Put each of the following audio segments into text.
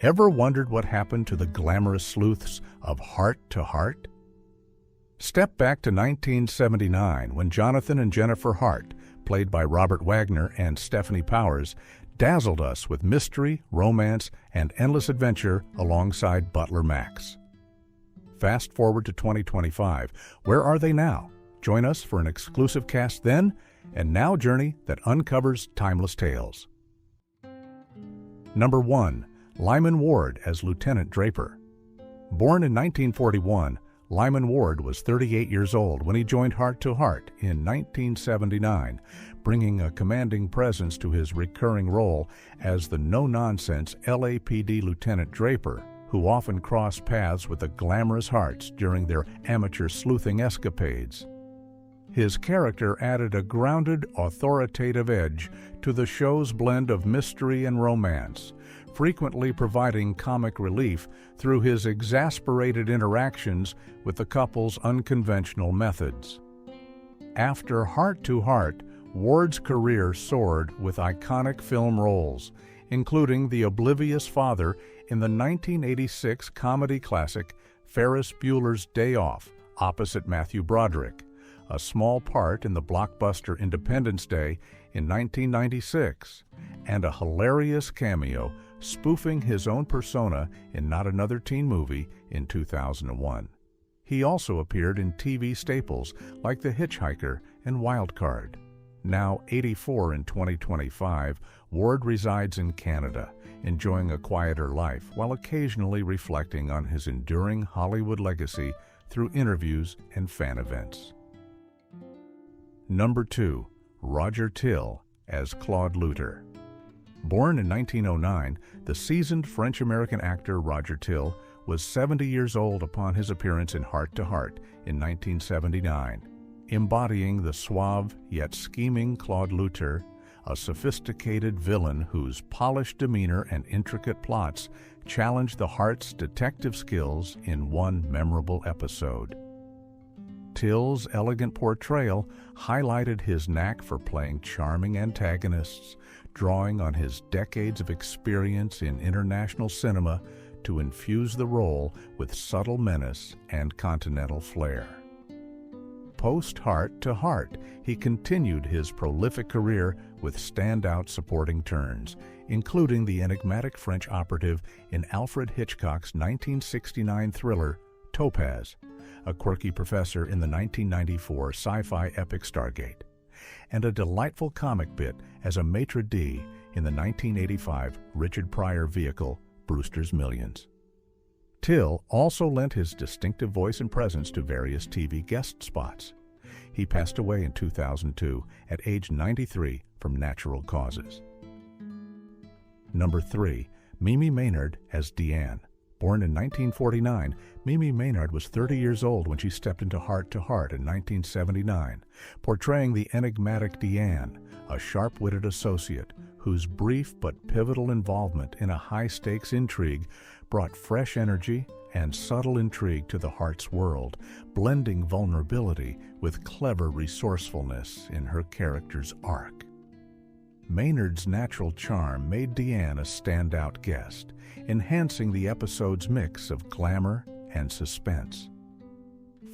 Ever wondered what happened to the glamorous sleuths of Hart to Hart? Step back to 1979 when Jonathan and Jennifer Hart, played by Robert Wagner and Stefanie Powers, dazzled us with mystery, romance, and endless adventure alongside Butler Max. Fast forward to 2025. Where are they now? Join us for an exclusive cast then and now journey that uncovers timeless tales. Number 1. Lyman Ward as Lieutenant Draper. Born in 1941, Lyman Ward was 38 years old when he joined Hart to Hart in 1979, bringing a commanding presence to his recurring role as the no-nonsense LAPD Lieutenant Draper, who often crossed paths with the glamorous Harts during their amateur sleuthing escapades. His character added a grounded, authoritative edge to the show's blend of mystery and romance, frequently providing comic relief through his exasperated interactions with the couple's unconventional methods. After Hart to Hart, Ward's career soared with iconic film roles, including the oblivious father in the 1986 comedy classic Ferris Bueller's Day Off, opposite Matthew Broderick, a small part in the blockbuster Independence Day in 1996, and a hilarious cameo spoofing his own persona in Not Another Teen Movie in 2001. He also appeared in TV staples like The Hitchhiker and Wild Card. Now 84 in 2025, Ward resides in Canada, enjoying a quieter life while occasionally reflecting on his enduring Hollywood legacy through interviews and fan events. Number 2. Roger Till as Claude Luther. Born in 1909, the seasoned French-American actor Roger Till was 70 years old upon his appearance in Hart to Hart in 1979, embodying the suave yet scheming Claude Luther, a sophisticated villain whose polished demeanor and intricate plots challenged the Hart's detective skills in one memorable episode. Till's elegant portrayal highlighted his knack for playing charming antagonists, drawing on his decades of experience in international cinema to infuse the role with subtle menace and continental flair. Post-Hart to Hart, he continued his prolific career with standout supporting turns, including the enigmatic French operative in Alfred Hitchcock's 1969 thriller Topaz, a quirky professor in the 1994 sci-fi epic Stargate, and a delightful comic bit as a maitre d' in the 1985 Richard Pryor vehicle Brewster's Millions. Till also lent his distinctive voice and presence to various TV guest spots. He passed away in 2002 at age 93 from natural causes. Number 3. Mimi Maynard as Deanne. Born in 1949, Mimi Maynard was 30 years old when she stepped into Hart to Hart in 1979, portraying the enigmatic Deanne, a sharp-witted associate whose brief but pivotal involvement in a high-stakes intrigue brought fresh energy and subtle intrigue to the Hart's world, blending vulnerability with clever resourcefulness in her character's arc. Maynard's natural charm made Deanne a standout guest, enhancing the episode's mix of glamour and suspense.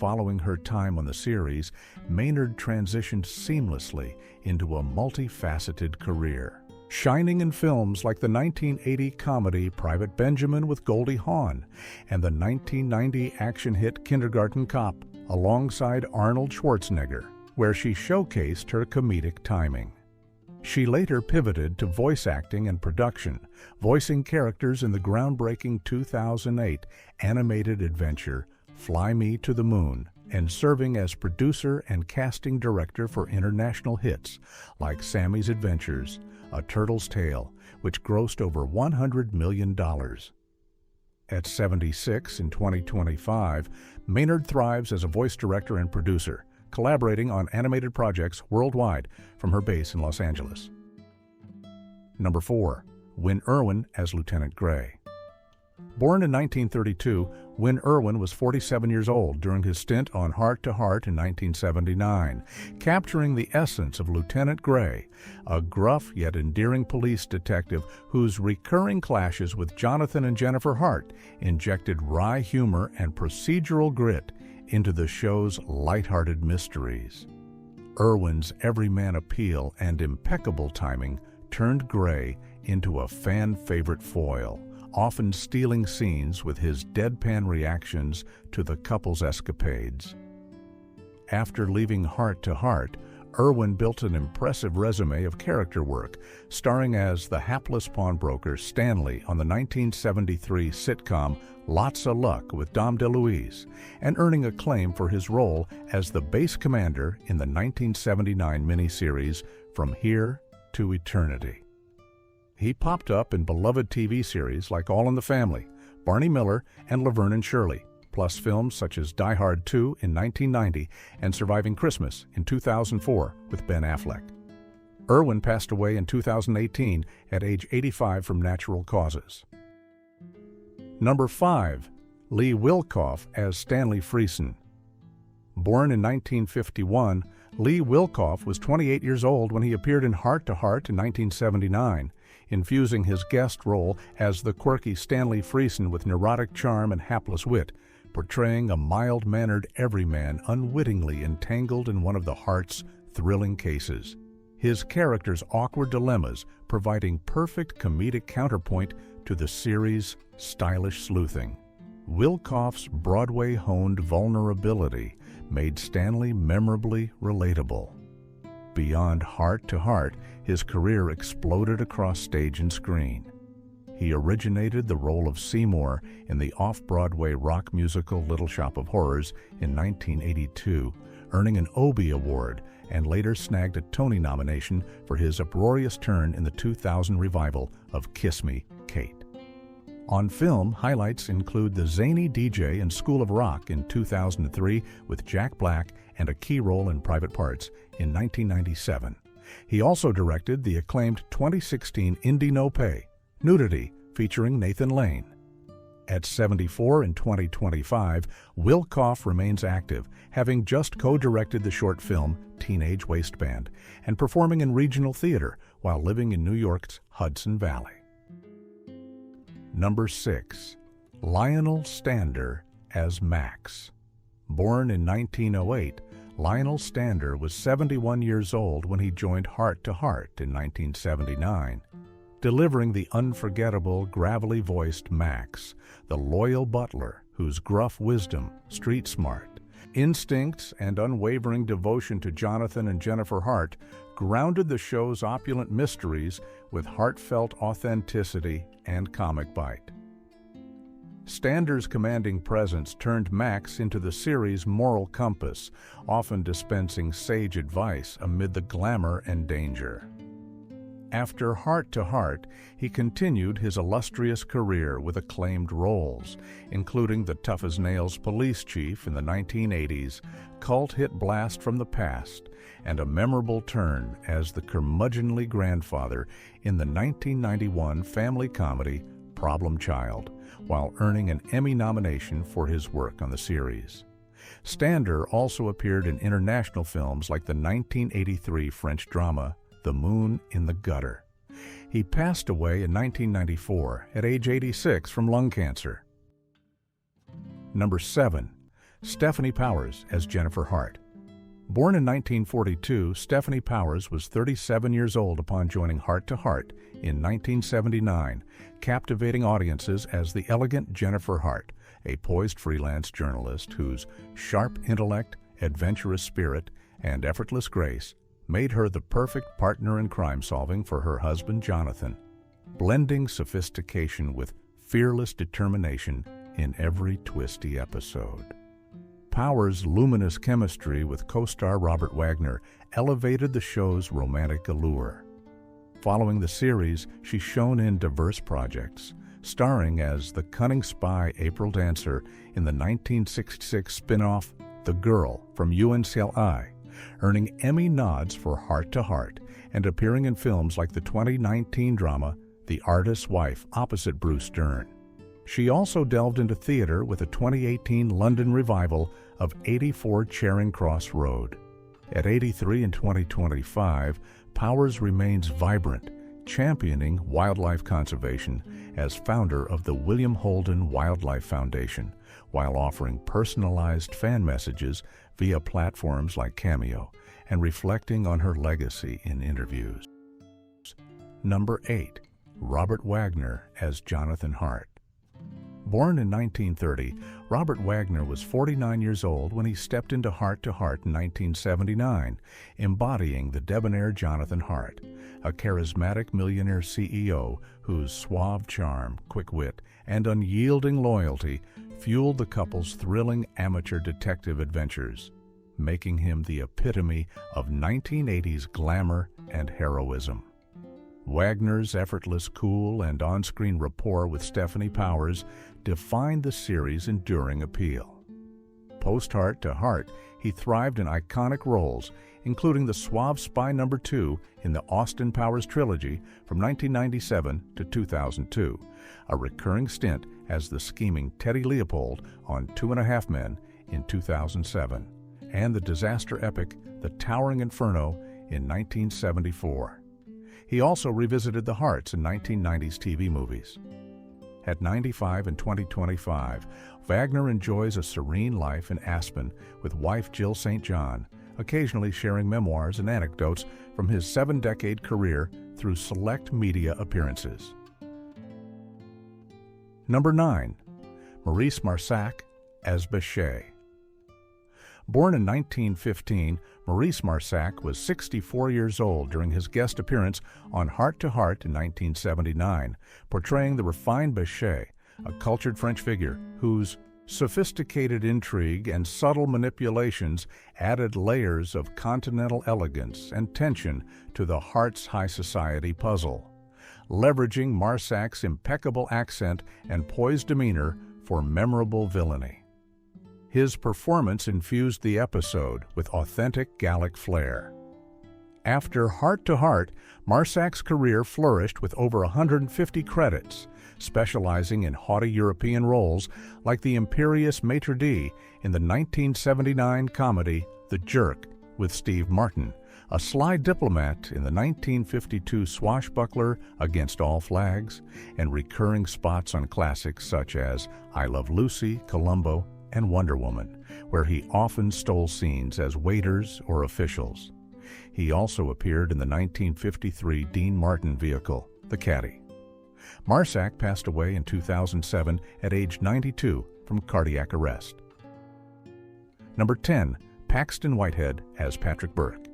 Following her time on the series, Maynard transitioned seamlessly into a multifaceted career, shining in films like the 1980 comedy Private Benjamin with Goldie Hawn and the 1990 action hit Kindergarten Cop alongside Arnold Schwarzenegger, where she showcased her comedic timing. She later pivoted to voice acting and production, voicing characters in the groundbreaking 2008 animated adventure Fly Me to the Moon, and serving as producer and casting director for international hits like Sammy's Adventures, A Turtle's Tale, which grossed over $100 million. At 76 in 2025, Maynard thrives as a voice director and producer, collaborating on animated projects worldwide from her base in Los Angeles. Number 4. Wynn Irwin as Lieutenant Gray. Born in 1932, Wynn Irwin was 47 years old during his stint on Hart to Hart in 1979, capturing the essence of Lieutenant Gray, a gruff yet endearing police detective whose recurring clashes with Jonathan and Jennifer Hart injected wry humor and procedural grit into the show's lighthearted mysteries. Irwin's everyman appeal and impeccable timing turned Gray into a fan-favorite foil, often stealing scenes with his deadpan reactions to the couple's escapades. After leaving Hart to Hart, Irwin built an impressive resume of character work, starring as the hapless pawnbroker Stanley on the 1973 sitcom Lots of Luck with Dom DeLuise, and earning acclaim for his role as the base commander in the 1979 miniseries From Here to Eternity. He popped up in beloved TV series like All in the Family, Barney Miller, and Laverne and Shirley, plus films such as Die Hard 2 in 1990 and Surviving Christmas in 2004 with Ben Affleck. Irwin passed away in 2018 at age 85 from natural causes. Number 5. Lee Wilkof as Stanley Friesen. Born in 1951, Lee Wilkof was 28 years old when he appeared in Hart to Hart in 1979, infusing his guest role as the quirky Stanley Friesen with neurotic charm and hapless wit, portraying a mild-mannered everyman unwittingly entangled in one of the Hart's thrilling cases. His character's awkward dilemmas providing perfect comedic counterpoint to the series' stylish sleuthing. Wilkof's Broadway-honed vulnerability made Stanley memorably relatable. Beyond Hart to Hart, his career exploded across stage and screen. He originated the role of Seymour in the off-Broadway rock musical Little Shop of Horrors in 1982, earning an Obie Award, and later snagged a Tony nomination for his uproarious turn in the 2000 revival of Kiss Me, Kate. On film, highlights include the zany DJ in School of Rock in 2003 with Jack Black and a key role in Private Parts in 1997. He also directed the acclaimed 2016 indie No Pay, Nudity, featuring Nathan Lane. At 74 in 2025, Wilkof remains active, having just co-directed the short film Teenage Waistband and performing in regional theater while living in New York's Hudson Valley. Number 6. Lionel Stander as Max. Born in 1908, Lionel Stander was 71 years old when he joined Hart to Hart in 1979, delivering the unforgettable, gravelly-voiced Max, the loyal butler whose gruff wisdom, street smart, instincts, and unwavering devotion to Jonathan and Jennifer Hart grounded the show's opulent mysteries with heartfelt authenticity and comic bite. Stander's commanding presence turned Max into the series' moral compass, often dispensing sage advice amid the glamour and danger. After Hart to Hart, he continued his illustrious career with acclaimed roles, including the tough-as-nails police chief in the 1980s, cult hit Blast from the Past, and a memorable turn as the curmudgeonly grandfather in the 1991 family comedy Problem Child, while earning an Emmy nomination for his work on the series. Stander also appeared in international films like the 1983 French drama The Moon in the Gutter. He passed away in 1994 at age 86 from lung cancer. Number 7. Stefanie Powers as Jennifer Hart. Born in 1942, Stefanie Powers was 37 years old upon joining Hart to Hart in 1979, captivating audiences as the elegant Jennifer Hart, a poised freelance journalist whose sharp intellect, adventurous spirit, and effortless grace made her the perfect partner in crime-solving for her husband Jonathan, blending sophistication with fearless determination in every twisty episode. Powers' luminous chemistry with co-star Robert Wagner elevated the show's romantic allure. Following the series, she shone in diverse projects, starring as the cunning spy April Dancer in the 1966 spin-off The Girl from UNCLI, earning Emmy nods for Hart to Hart and appearing in films like the 2019 drama The Artist's Wife opposite Bruce Dern. She also delved into theater with a 2018 London revival of 84 Charing Cross Road. At 83 in 2025, Powers remains vibrant, championing wildlife conservation as founder of the William Holden Wildlife Foundation, while offering personalized fan messages via platforms like Cameo and reflecting on her legacy in interviews. Number 8. Robert Wagner as Jonathan Hart. Born in 1930, Robert Wagner was 49 years old when he stepped into Hart to Hart in 1979, embodying the debonair Jonathan Hart, a charismatic millionaire CEO whose suave charm, quick wit, and unyielding loyalty fueled the couple's thrilling amateur detective adventures, making him the epitome of 1980s glamour and heroism. Wagner's effortless, cool, and on-screen rapport with Stefanie Powers defined the series' enduring appeal. Post-Hart to Hart, he thrived in iconic roles, including the suave spy number 2 in the Austin Powers trilogy from 1997 to 2002, a recurring stint as the scheming Teddy Leopold on 2.5 Men in 2007, and the disaster epic The Towering Inferno in 1974. He also revisited the Harts in 1990s TV movies. At 95 in 2025, Wagner enjoys a serene life in Aspen with wife Jill St. John, occasionally sharing memoirs and anecdotes from his 7-decade career through select media appearances. Number 9. Maurice Marsac as Bechet. Born in 1915, Maurice Marsac was 64 years old during his guest appearance on Hart to Hart in 1979, portraying the refined Bechet, a cultured French figure whose sophisticated intrigue and subtle manipulations added layers of continental elegance and tension to the Hart's high society puzzle, leveraging Marsac's impeccable accent and poised demeanor for memorable villainy. His performance infused the episode with authentic Gallic flair. After Hart to Hart, Marsac's career flourished with over 150 credits, specializing in haughty European roles like the imperious maitre d' in the 1979 comedy The Jerk with Steve Martin, a sly diplomat in the 1952 swashbuckler Against All Flags, and recurring spots on classics such as I Love Lucy, Columbo, and Wonder Woman, where he often stole scenes as waiters or officials. He also appeared in the 1953 Dean Martin vehicle, The Caddy. Marsac passed away in 2007 at age 92 from cardiac arrest. Number 10. Paxton Whitehead as Patrick Burke.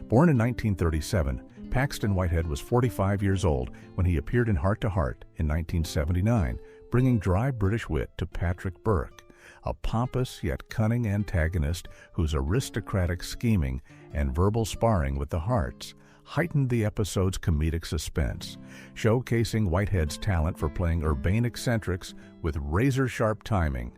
Born in 1937, Paxton Whitehead was 45 years old when he appeared in Hart to Hart in 1979, bringing dry British wit to Patrick Burke, a pompous yet cunning antagonist whose aristocratic scheming and verbal sparring with the Harts heightened the episode's comedic suspense, showcasing Whitehead's talent for playing urbane eccentrics with razor-sharp timing.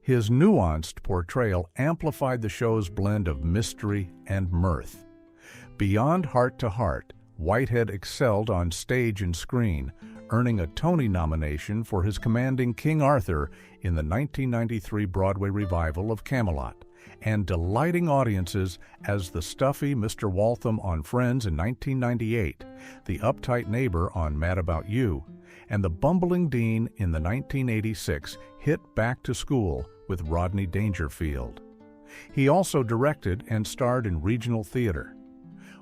His nuanced portrayal amplified the show's blend of mystery and mirth. Beyond Hart to Hart, Whitehead excelled on stage and screen, earning a Tony nomination for his commanding King Arthur in the 1993 Broadway revival of Camelot, and delighting audiences as the stuffy Mr. Waltham on Friends in 1998, the uptight neighbor on Mad About You, and the bumbling dean in the 1986 hit Back to School with Rodney Dangerfield. He also directed and starred in regional theater.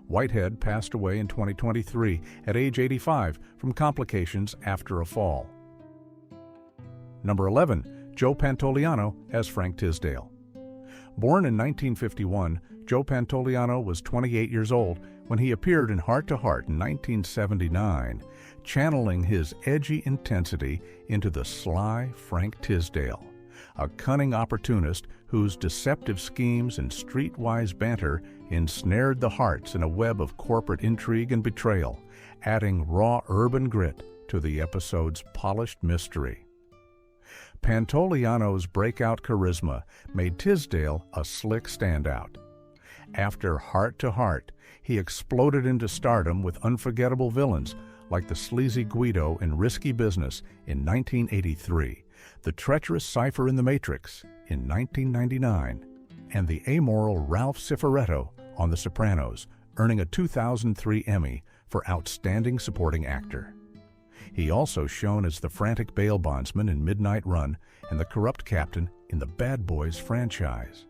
Whitehead passed away in 2023 at age 85 from complications after a fall. Number 11. Joe Pantoliano as Frank Tisdale. Born in 1951, Joe Pantoliano was 28 years old when he appeared in Hart to Hart in 1979, channeling his edgy intensity into the sly Frank Tisdale, a cunning opportunist whose deceptive schemes and streetwise banter ensnared the Harts in a web of corporate intrigue and betrayal, adding raw urban grit to the episode's polished mystery. Pantoliano's breakout charisma made Tisdale a slick standout. After Hart to Hart, he exploded into stardom with unforgettable villains like the sleazy Guido in Risky Business in 1983, the treacherous Cypher in The Matrix in 1999, and the amoral Ralph Cifaretto on The Sopranos, earning a 2003 Emmy for Outstanding Supporting Actor. He also shone as the frantic bail bondsman in Midnight Run and the corrupt captain in the Bad Boys franchise.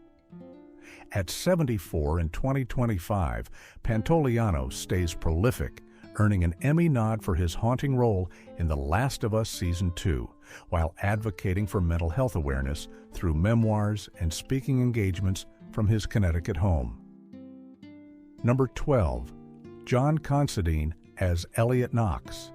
At 74 in 2025, Pantoliano stays prolific, earning an Emmy nod for his haunting role in The Last of Us Season 2, while advocating for mental health awareness through memoirs and speaking engagements from his Connecticut home. Number 12. John Considine as Elliot Knox.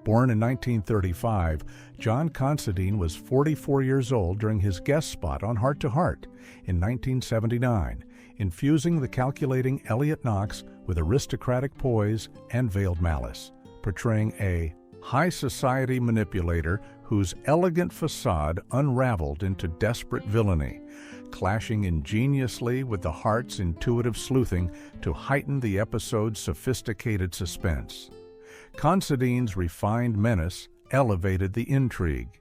Born in 1935, John Considine was 44 years old during his guest spot on Hart to Hart in 1979, infusing the calculating Elliot Knox with aristocratic poise and veiled malice, portraying a high society manipulator whose elegant facade unraveled into desperate villainy, clashing ingeniously with the Hart's intuitive sleuthing to heighten the episode's sophisticated suspense. Considine's refined menace elevated the intrigue.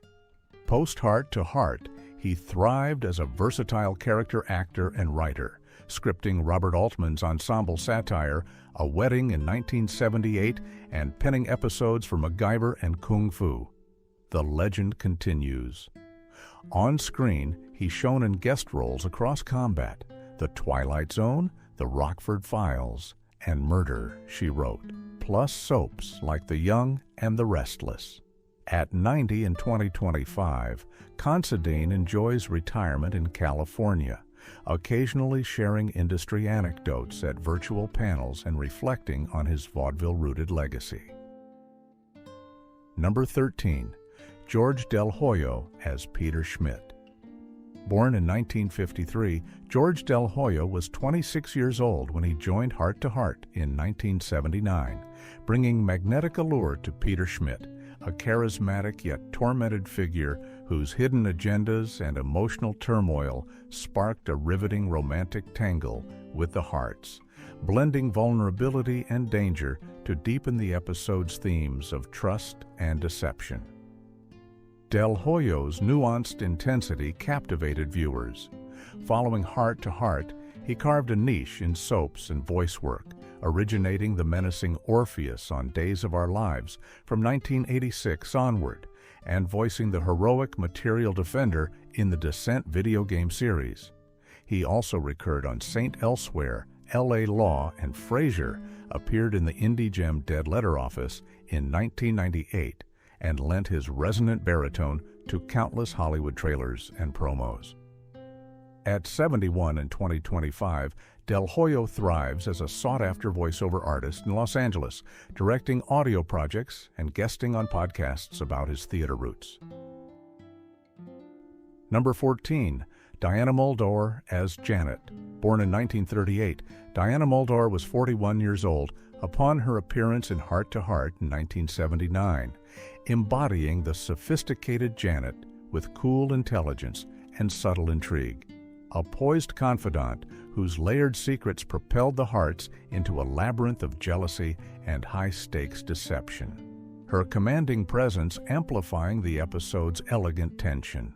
Post-Hart to Hart, he thrived as a versatile character actor and writer, scripting Robert Altman's ensemble satire A Wedding in 1978 and penning episodes for MacGyver and Kung Fu. The legend continues. On screen, he shone in guest roles across combat, The Twilight Zone, The Rockford Files, and Murder, She Wrote, plus soaps like The Young and The Restless. At 90 in 2025, Considine enjoys retirement in California, occasionally sharing industry anecdotes at virtual panels and reflecting on his vaudeville-rooted legacy. Number 13. George DelHoyo as Peter Schmidt. Born in 1953, George DelHoyo was 26 years old when he joined Hart to Hart in 1979, bringing magnetic allure to Peter Schmidt, a charismatic yet tormented figure whose hidden agendas and emotional turmoil sparked a riveting romantic tangle with the Harts, blending vulnerability and danger to deepen the episode's themes of trust and deception. DelHoyo's nuanced intensity captivated viewers. Following Hart to Hart, he carved a niche in soaps and voice work, originating the menacing Orpheus on Days of Our Lives from 1986 onward, and voicing the heroic Material Defender in the Descent video game series. He also recurred on Saint Elsewhere, L.A. Law, and Frasier, appeared in the indie gem Dead Letter Office in 1998, and lent his resonant baritone to countless Hollywood trailers and promos. At 71 in 2025, DelHoyo thrives as a sought-after voiceover artist in Los Angeles, directing audio projects and guesting on podcasts about his theater roots. Number 14. Diana Muldaur as Janet. Born in 1938, Diana Muldaur was 41 years old upon her appearance in Hart to Hart in 1979, embodying the sophisticated Janet with cool intelligence and subtle intrigue. A poised confidant whose layered secrets propelled the Harts into a labyrinth of jealousy and high-stakes deception, her commanding presence amplifying the episode's elegant tension.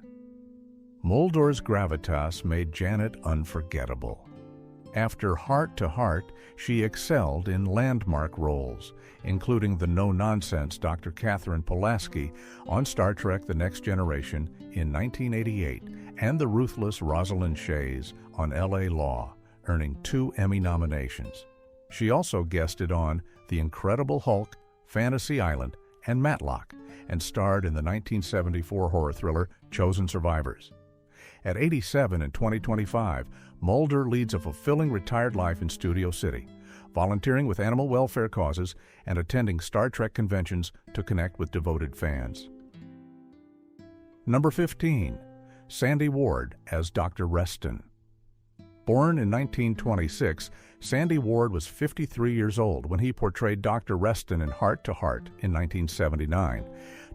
Muldaur's gravitas made Janet unforgettable. After Hart to Hart, she excelled in landmark roles, including the no-nonsense Dr. Catherine Pulaski on Star Trek The Next Generation in 1988 and the ruthless Rosalind Shays on L.A. Law, earning 2 Emmy nominations. She also guested on The Incredible Hulk, Fantasy Island, and Matlock, and starred in the 1974 horror thriller Chosen Survivors. At 87 in 2025, Muldaur leads a fulfilling retired life in Studio City, volunteering with animal welfare causes and attending Star Trek conventions to connect with devoted fans. Number 15. Sandy Ward as Dr. Reston. Born in 1926, Sandy Ward was 53 years old when he portrayed Dr. Reston in Hart to Hart in 1979,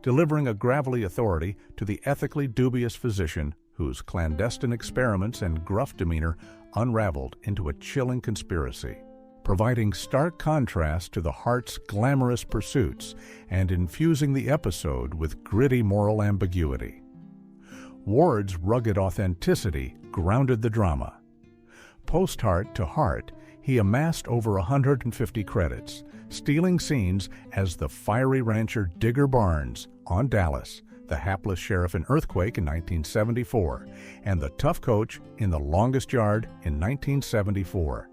delivering a gravelly authority to the ethically dubious physician whose clandestine experiments and gruff demeanor unraveled into a chilling conspiracy. providing stark contrast to the Hart's glamorous pursuits and infusing the episode with gritty moral ambiguity. Ward's rugged authenticity grounded the drama. Post-Hart to Hart, he amassed over 150 credits, stealing scenes as the fiery rancher Digger Barnes on Dallas, the hapless sheriff in Earthquake in 1974, and the tough coach in The Longest Yard in 1974.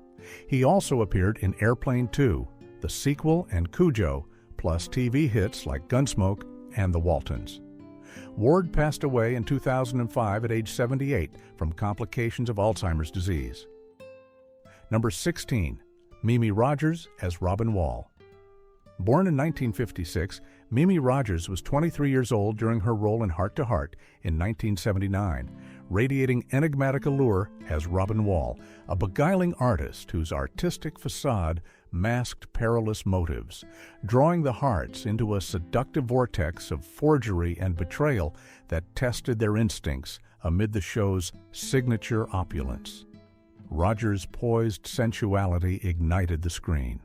He also appeared in Airplane 2, the sequel, and Cujo, plus TV hits like Gunsmoke and The Waltons. Ward passed away in 2005 at age 78 from complications of Alzheimer's disease. Number 16, Mimi Rogers as Robin Wall. Born in 1956, Mimi Rogers was 23 years old during her role in Hart to Hart in 1979, radiating enigmatic allure as Robin Wall, a beguiling artist whose artistic facade masked perilous motives, drawing the Harts into a seductive vortex of forgery and betrayal that tested their instincts amid the show's signature opulence. Rogers' poised sensuality ignited the screen.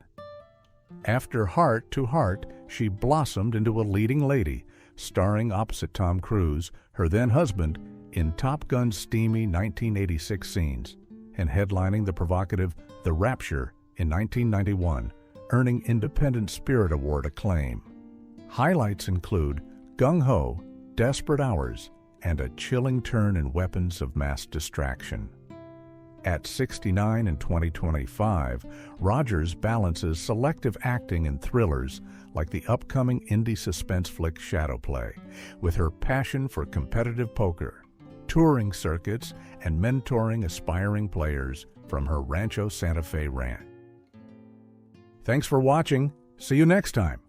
After Hart to Hart, she blossomed into a leading lady, starring opposite Tom Cruise, her then-husband, in Top Gun's steamy 1986 scenes, and headlining the provocative The Rapture in 1991, earning Independent Spirit Award acclaim. Highlights include Gung Ho, Desperate Hours, and a chilling turn in Weapons of Mass Distraction. At 69 in 2025, Rogers balances selective acting in thrillers like the upcoming indie suspense flick Shadowplay, with her passion for competitive poker, touring circuits, and mentoring aspiring players from her Rancho Santa Fe ranch. Thanks for watching. See you next time.